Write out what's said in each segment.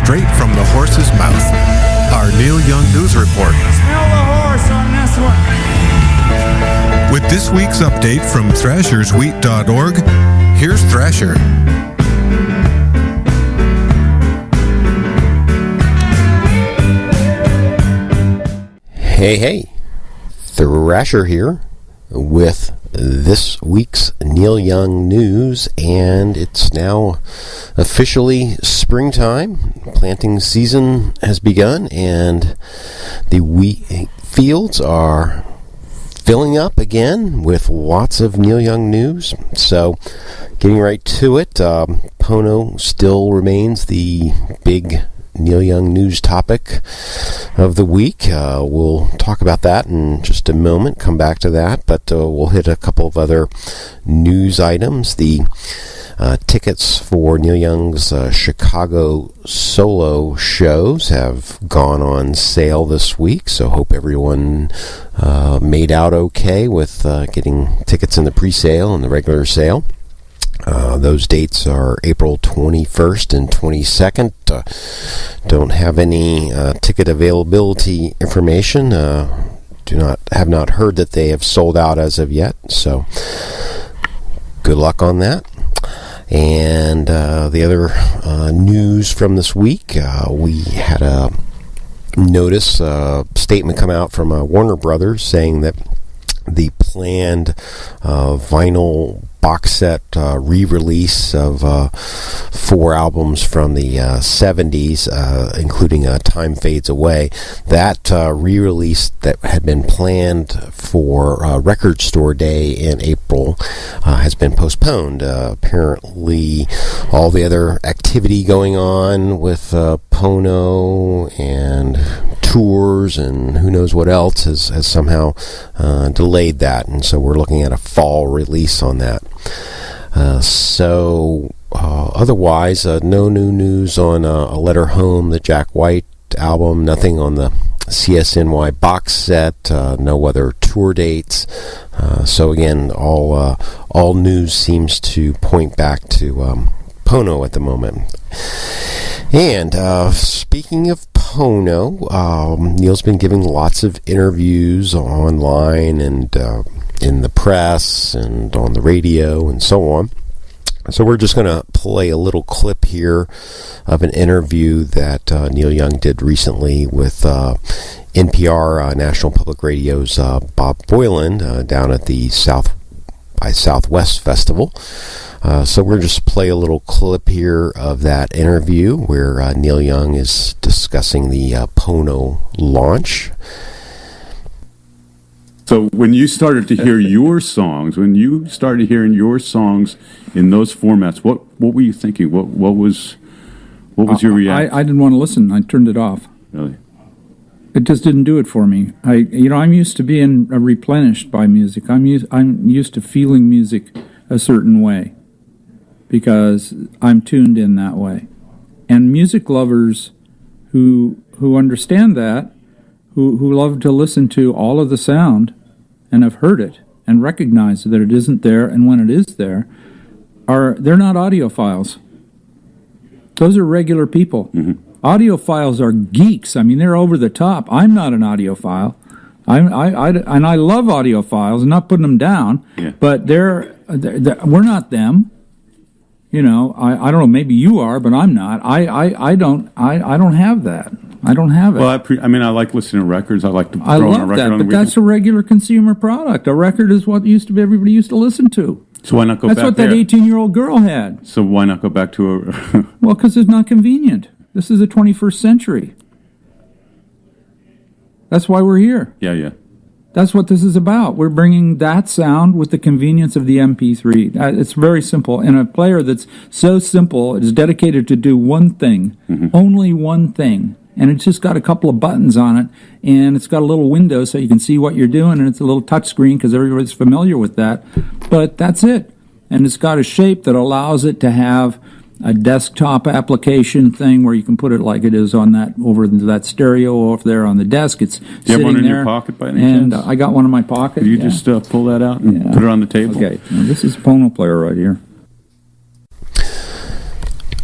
straight from the horse's mouth. Our Neil Young News Report. Smell the horse on this one. With this week's update from thrasherswheat.org, here's Thrasher. Hey, Thrasher here with this week's Neil Young news, and it's now officially springtime. Planting season has begun, and the wheat fields are filling up again with lots of Neil Young news. So, getting right to it, Pono still remains the big Neil Young news topic of the week. We'll talk about that in just a moment, come back to that, but we'll hit a couple of other news items. The tickets for Neil Young's Chicago solo shows have gone on sale this week, so hope everyone made out okay with getting tickets in the pre-sale and the regular sale. Those dates are April 21st and 22nd. Don't have any ticket availability information. Have not heard that they have sold out as of yet. So good luck on that. And the other news from this week, we had a statement come out from Warner Brothers saying that the planned vinyl box set re-release of 4 albums from the 70s, including Time Fades Away. That re-release that had been planned for Record Store Day in April has been postponed. Apparently, all the other activity going on with Pono and tours and who knows what else has somehow delayed that, and so we're looking at a fall release on that. Otherwise, no new news on A Letter Home, the Jack White album, nothing on the CSNY box set, no other tour dates. So again, all news seems to point back to Pono at the moment. And speaking of Pono, Neil's been giving lots of interviews online and in the press and on the radio and so on. So we're just going to play a little clip here of an interview that Neil Young did recently with NPR, National Public Radio's Bob Boylan down at the South by Southwest Festival. So we're just play a little clip here of that interview where Neil Young is discussing the Pono launch. So when you started to hear your songs, when you started hearing your songs in those formats, what were you thinking? What was your reaction? I didn't want to listen. I turned it off. Really? It just didn't do it for me. I'm used to being replenished by music. I'm used to feeling music a certain way because I'm tuned in that way. And music lovers who understand that, who love to listen to all of the sound and have heard it and recognize that it isn't there, and when it is there, they're not audiophiles. Those are regular people. Mm-hmm. Audiophiles are geeks. I mean, they're over the top. I'm not an audiophile. And I love audiophiles. I'm not putting them down, but we're not them. You know, I don't know. Maybe you are, but I'm not. I don't have that. I don't have it. Well, I like listening to records. I like to throw I on a love record that, on the but weekend. that's a regular consumer product. A record is what everybody used to listen to. So why not go That's back what there? that 18-year-old girl had. So why not go back to a... Well, because it's not convenient. This is the 21st century. That's why we're here. Yeah. That's what this is about. We're bringing that sound with the convenience of the MP3. It's very simple. And a player that's so simple, is dedicated to do one thing, only one thing. And it's just got a couple of buttons on it, and it's got a little window so you can see what you're doing, and it's a little touch screen because everybody's familiar with that. But that's it. And it's got a shape that allows it to have a desktop application thing where you can put it like it is on that over that stereo over there on the desk. It's Do you sitting have one in there, your pocket by any and chance? I got one in my pocket. Could you just pull that out and put it on the table? Okay, now, this is a Pono player right here.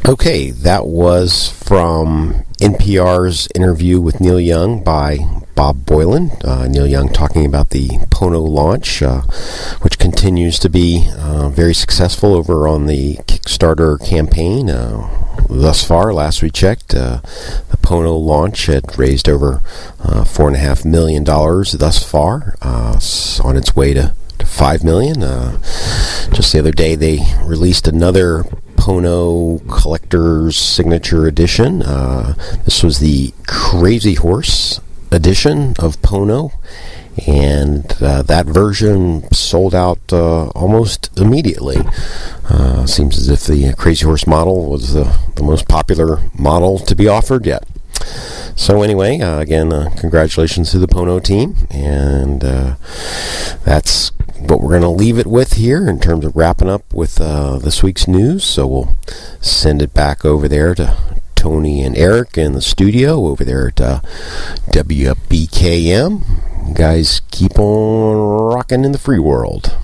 Okay, that was from NPR's interview with Neil Young by Bob Boylan. Neil Young talking about the Pono launch, which continues to be very successful over on the Kickstarter campaign. Thus far, last we checked, the Pono launch had raised over $4.5 million thus far, on its way to $5 million. Just the other day, they released another Pono Collector's Signature Edition. This was the Crazy Horse edition of Pono, and that version sold out almost immediately. Seems as if the Crazy Horse model was the most popular model to be offered yet. So anyway, again, congratulations to the Pono team, and that's what we're going to leave it with here in terms of wrapping up with this week's news. So we'll send it back over there to Tony and Eric in the studio over there at WBKM. You guys keep on rocking in the free world.